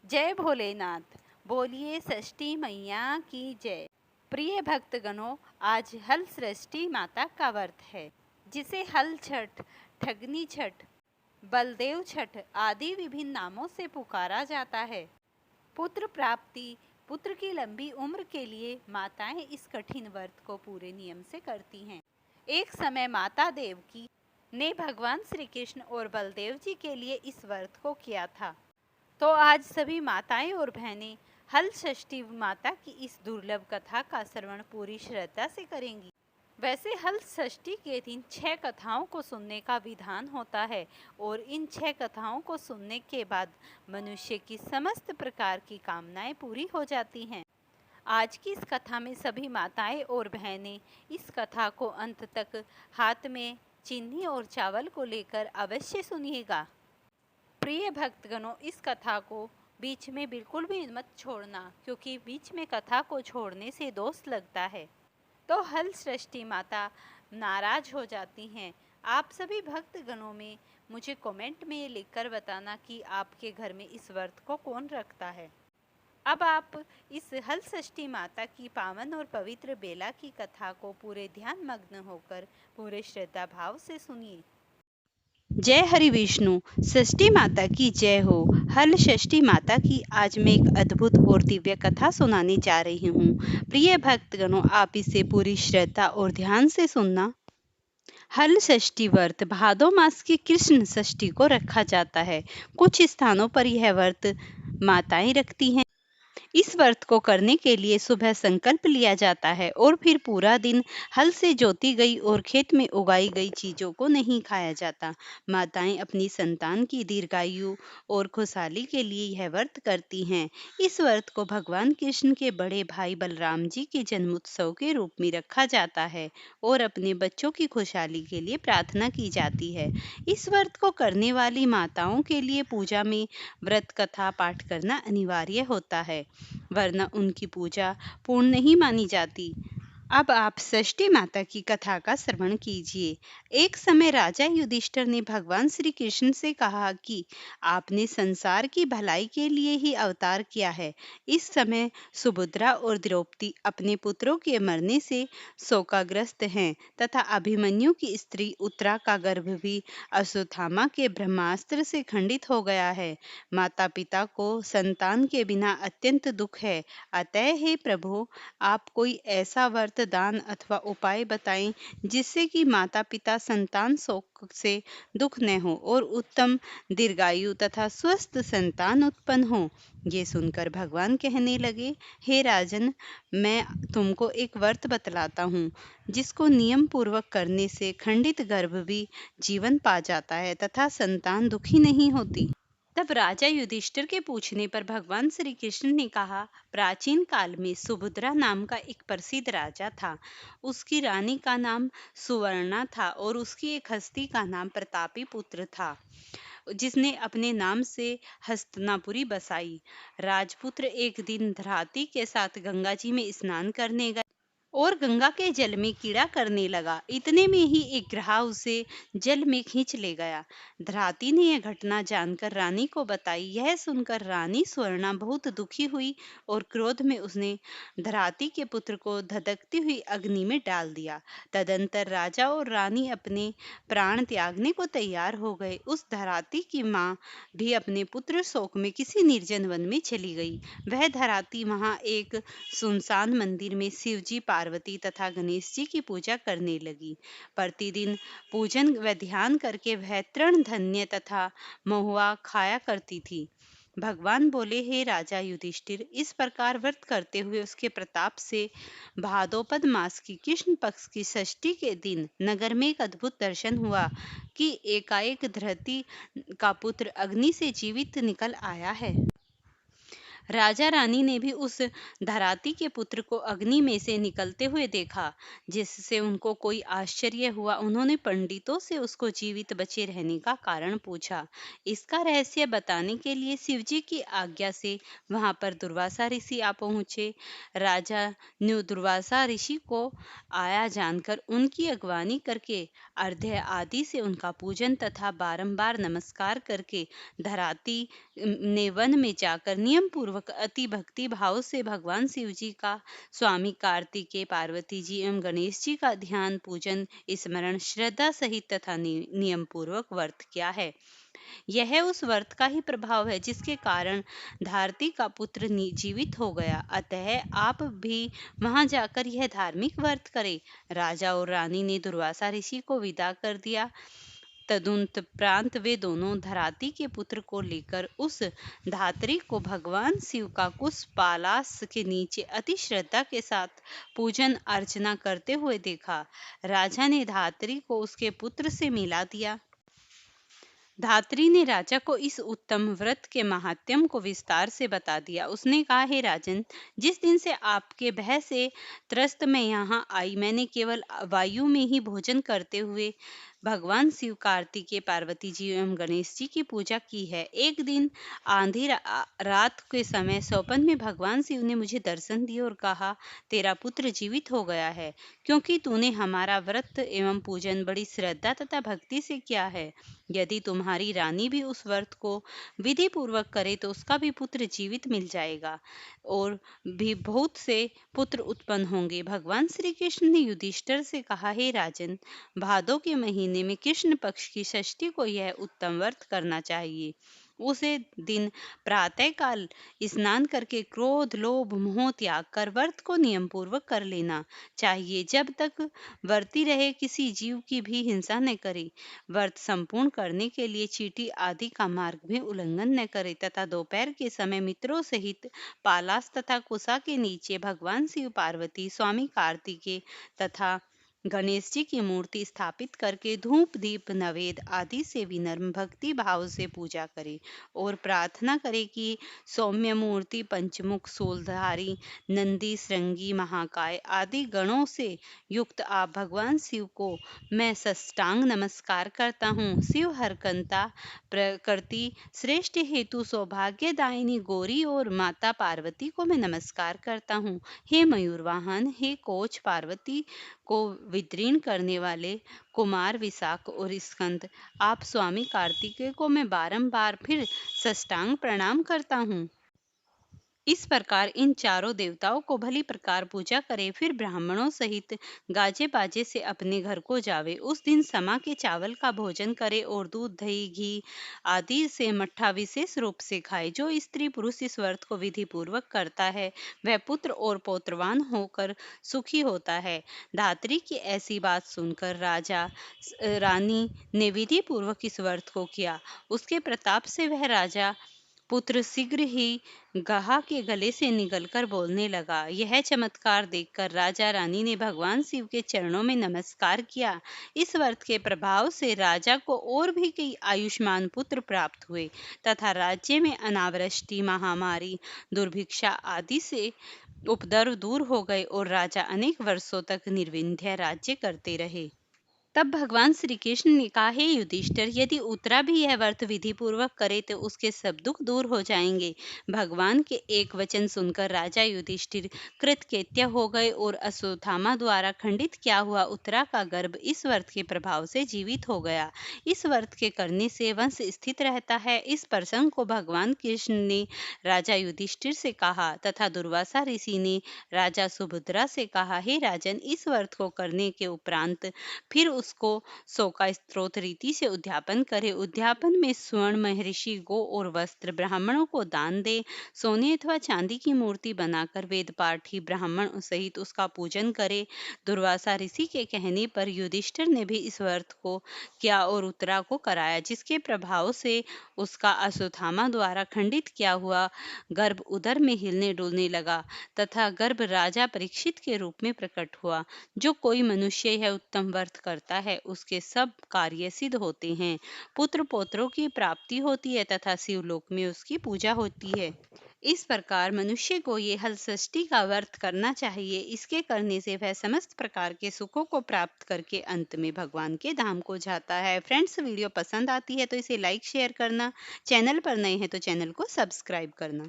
जय भोलेनाथ। बोलिए षष्ठी मैया की जय। प्रिय भक्तगणों, आज हल सृष्टि माता का व्रत है, जिसे हल छठ, ठगनी छठ, बलदेव छठ आदि विभिन्न नामों से पुकारा जाता है। पुत्र प्राप्ति, पुत्र की लंबी उम्र के लिए माताएं इस कठिन व्रत को पूरे नियम से करती हैं। एक समय माता देवकी ने भगवान श्री कृष्ण और बलदेव जी के लिए इस व्रत को किया था। तो आज सभी माताएं और बहनें हल षष्ठी माता की इस दुर्लभ कथा का श्रवण पूरी श्रद्धा से करेंगी। वैसे हल षष्ठी के दिन 6 कथाओं को सुनने का विधान होता है और इन 6 कथाओं को सुनने के बाद मनुष्य की समस्त प्रकार की कामनाएं पूरी हो जाती हैं। आज की इस कथा में सभी माताएं और बहनें इस कथा को अंत तक हाथ में चीनी और चावल को लेकर अवश्य सुनिएगा। प्रिय भक्तगणों, इस कथा को बीच में बिल्कुल भी मत छोड़ना, क्योंकि बीच में कथा को छोड़ने से दोष लगता है, तो हल सृष्टि माता नाराज हो जाती हैं। आप सभी भक्तगणों में मुझे कमेंट में लिखकर बताना कि आपके घर में इस व्रत को कौन रखता है। अब आप इस हल षष्ठी माता की पावन और पवित्र बेला की कथा को पूरे ध्यान मग्न होकर पूरे श्रद्धा भाव से सुनिए। जय हरि विष्णु। षष्ठी माता की जय हो। हल षष्ठी माता की आज मैं एक अद्भुत और दिव्य कथा सुनाने जा रही हूँ। प्रिय भक्तगणों, आप इसे पूरी श्रद्धा और ध्यान से सुनना। हल षष्ठी व्रत भादो मास की कृष्ण षष्ठी को रखा जाता है। कुछ स्थानों पर यह व्रत माताएं रखती हैं। इस व्रत को करने के लिए सुबह संकल्प लिया जाता है और फिर पूरा दिन हल से जोती गई और खेत में उगाई गई चीजों को नहीं खाया जाता। माताएं अपनी संतान की दीर्घायु और खुशहाली के लिए यह व्रत करती हैं। इस व्रत को भगवान कृष्ण के बड़े भाई बलराम जी के जन्मोत्सव के रूप में रखा जाता है और अपने बच्चों की खुशहाली के लिए प्रार्थना की जाती है। इस व्रत को करने वाली माताओं के लिए पूजा में व्रत कथा पाठ करना अनिवार्य होता है, वरना उनकी पूजा पूर्ण नहीं मानी जाती। अब आप षष्ठी माता की कथा का श्रवण कीजिए। एक समय राजा युधिष्ठिर ने भगवान श्री कृष्ण से कहा कि आपने संसार की भलाई के लिए ही अवतार किया है। इस समय सुभद्रा और द्रौपदी अपने पुत्रों के मरने से शोकाग्रस्त हैं तथा अभिमन्यु की स्त्री उत्तरा का गर्भ भी अश्वत्थामा के ब्रह्मास्त्र से खंडित हो गया है। माता पिता को संतान के बिना अत्यंत दुख है। अतः हे प्रभु, आप कोई ऐसा वरदान अथवा उपाय बताएं जिससे कि माता पिता संतान शोक से दुख न हो और उत्तम दीर्घायु तथा स्वस्थ संतान उत्पन्न हो। ये सुनकर भगवान कहने लगे, हे राजन, मैं तुमको एक व्रत बतलाता हूँ जिसको नियम पूर्वक करने से खंडित गर्भ भी जीवन पा जाता है तथा संतान दुखी नहीं होती। तब राजा युधिष्ठिर के पूछने पर भगवान श्री कृष्ण ने कहा, प्राचीन काल में सुभद्रा नाम का एक प्रसिद्ध राजा था। उसकी रानी का नाम सुवर्णा था और उसकी एक हस्ती का नाम प्रतापी पुत्र था, जिसने अपने नाम से हस्तिनापुरी बसाई। राजपुत्र एक दिन धराती के साथ गंगा जी में स्नान करने गए और गंगा के जल में कीड़ा करने लगा। इतने में ही एक ग्राह उसे जल में खींच ले गया। धराती ने यह घटना जानकर रानी को बताई। यह सुनकर रानी स्वर्णा बहुत दुखी हुई और क्रोध में उसने धराती के पुत्र को धधकती हुई अग्नि में डाल दिया। तदंतर राजा और रानी अपने प्राण त्यागने को तैयार हो गए। उस धराती की माँ भी अपने पुत्र शोक में किसी निर्जन वन में चली गई। वह धराती वहां एक सुनसान मंदिर में शिवजी, पार्वती तथा गणेश जी की पूजा करने लगी। प्रतिदिन पूजन व ध्यान करके वह तृण धान्य तथा महुआ खाया करती थी। भगवान बोले, हे राजा युधिष्ठिर, इस प्रकार व्रत करते हुए उसके प्रताप से भादोपद मास की कृष्ण पक्ष की षष्ठी के दिन नगर में एक अद्भुत दर्शन हुआ कि एकाएक धरती का पुत्र अग्नि से जीवित निकल आया है। राजा रानी ने भी उस धराती के पुत्र को अग्नि में से निकलते हुए देखा, जिससे उनको कोई आश्चर्य हुआ। उन्होंने पंडितों से उसको जीवित बचे रहने का कारण पूछा। इसका रहस्य बताने के लिए शिवजी की आज्ञा से वहां पर दुर्वासा ऋषि आ पहुंचे। राजा ने दुर्वासा ऋषि को आया जानकर उनकी अगवानी करके अर्घ्य आदि से उनका पूजन तथा बारंबार नमस्कार करके धराती ने वन में जाकर नियम पूर्वक अति भक्ति भाव से भगवान शिव जी का, स्वामी कार्तिकेय, पार्वती जी एवं गणेश जी का ध्यान, पूजन, स्मरण, श्रद्धा सहित तथा नियम पूर्वक व्रत किया है। यह उस व्रत का ही प्रभाव है जिसके कारण धारती का पुत्र जीवित हो गया। अतः आप भी वहां जाकर यह धार्मिक व्रत करें। राजा और रानी ने दुर्वासा ऋषि को विदा कर दिया। तदुपरांत वे दोनों धराती के पुत्र को लेकर उस धात्री को भगवान शिव का कुश पालास के नीचे अति श्रद्धा के साथ पूजन अर्चना करते हुए देखा। राजा ने धात्री को उसके पुत्र से मिला दिया। धात्री ने राजा को इस उत्तम व्रत के महात्म्य को विस्तार से बता दिया। उसने कहा, हे राजन, जिस दिन से आपके भय से त्रस्त मैं यहाँ आई, मैंने केवल वायु में ही भोजन करते हुए भगवान शिव, कार्तिकेय, पार्वती जी एवं गणेश जी की पूजा की है। एक दिन आंधी रात के समय स्वप्न में भगवान शिव ने मुझे दर्शन दिए और कहा, तेरा पुत्र जीवित हो गया है, क्योंकि तूने हमारा व्रत एवं पूजन बड़ी श्रद्धा तथा भक्ति से किया है। यदि तुम्हारी रानी भी उस व्रत को विधि पूर्वक करे तो उसका भी पुत्र जीवित मिल जाएगा और भी बहुत से पुत्र उत्पन्न होंगे। भगवान श्री कृष्ण ने युधिष्ठिर से कहा, हे राजन, भादों के महीने में कृष्ण पक्ष की षष्ठी को यह उत्तम व्रत करना चाहिए। उसे दिन प्रातः काल स्नान करके क्रोध, लोभ, मोह त्याग कर व्रत को नियम पूर्वक कर लेना चाहिए। जब तक व्रती रहे किसी जीव की भी हिंसा न करे, व्रत संपूर्ण करने के लिए चींटी आदि का मार्ग भी उल्लंघन न करे तथा दोपहर के समय मित्रों सहित पालास तथा कुशा के नीचे भगवान शिव, पार्वती, स्वामी कार्तिकेय तथा गणेश जी की मूर्ति स्थापित करके धूप, दीप, नवेद आदि से विनम्र भक्ति भाव से पूजा करे और प्रार्थना करे कि सौम्य मूर्ति, पंचमुख, सूलधारी, नंदी, श्रृंगी, महाकाय आदि गणों से युक्त आप भगवान शिव को मैं साष्टांग नमस्कार करता हूँ। शिव हरकंता, प्रकृति श्रेष्ठ हेतु सौभाग्यदायिनी गौरी और माता पार्वती को मैं नमस्कार करता हूँ। हे मयूर वाहन, हे कोच, पार्वती को विदीर्ण करने वाले कुमार विशाख और स्कंद, आप स्वामी कार्तिकेय को मैं बारंबार फिर साष्टांग प्रणाम करता हूँ। इस प्रकार इन चारों देवताओं को भली प्रकार पूजा करे, फिर ब्राह्मणों सहित गाजे बाजे से अपने घर को जावे। उस दिन समा के चावल का भोजन करे और दूध, दही, घी आदि से मट्ठा विशेष रूप से खाए। जो स्त्री पुरुष इस व्रत को विधि पूर्वक करता है वह पुत्र और पौत्रवान होकर सुखी होता है। धात्री की ऐसी बात सुनकर राजा रानी ने विधि पूर्वक इस व्रत को किया। उसके प्रताप से वह राजा पुत्र शीघ्र ही गहा के गले से निकलकर बोलने लगा। यह चमत्कार देखकर राजा रानी ने भगवान शिव के चरणों में नमस्कार किया। इस व्रत के प्रभाव से राजा को और भी कई आयुष्मान पुत्र प्राप्त हुए तथा राज्य में अनावृष्टि, महामारी, दुर्भिक्षा आदि से उपद्रव दूर हो गए और राजा अनेक वर्षों तक निर्विघ्न राज्य करते रहे। तब भगवान श्री कृष्ण ने कहा, हे युधिष्ठिर, यदि उत्तरा भी यह व्रत विधि पूर्वक करे तो उसके सब दुख दूर हो जाएंगे। भगवान के एक वचन सुनकर राजा युधिष्ठिर कृतकृत्य हो गए और अश्वत्थामा द्वारा खंडित किया हुआ उत्तरा का गर्भ इस व्रत के प्रभाव से जीवित हो गया। इस व्रत के करने से वंश स्थित रहता है। इस प्रसंग को भगवान कृष्ण ने राजा युधिष्ठिर से कहा तथा दुर्वासा ऋषि ने राजा सुभद्रा से कहा, हे राजन, इस व्रत को करने के उपरांत फिर उसको शोका स्त्रोत रीति से उद्यापन करे। उद्यापन में स्वर्ण, महर्षि, गो और वस्त्र ब्राह्मणों को दान दे। सोने अथवा चांदी की मूर्ति बनाकर वेद पाठी ब्राह्मण सहित उसका पूजन करे। दुर्वासा ऋषि के कहने पर युधिष्ठिर ने भी इस व्रत को किया और उत्तरा को कराया, जिसके प्रभाव से उसका अश्वत्थामा द्वारा खंडित किया हुआ गर्भ उदर में हिलने डुलने लगा तथा गर्भ राजा परीक्षित के रूप में प्रकट हुआ। जो कोई मनुष्य यह उत्तम व्रत करता है उसके सब कार्य सिद्ध होते हैं, पुत्र पौत्रों की प्राप्ति होती है तथा शिवलोक में उसकी पूजा होती है। इस प्रकार मनुष्य को ये हल सृष्टि का व्रत करना चाहिए। इसके करने से वह समस्त प्रकार के सुखों को प्राप्त करके अंत में भगवान के धाम को जाता है। फ्रेंड्स, वीडियो पसंद आती है तो इसे लाइक शेयर करना, चैनल पर नए हैं तो चैनल को सब्सक्राइब करना।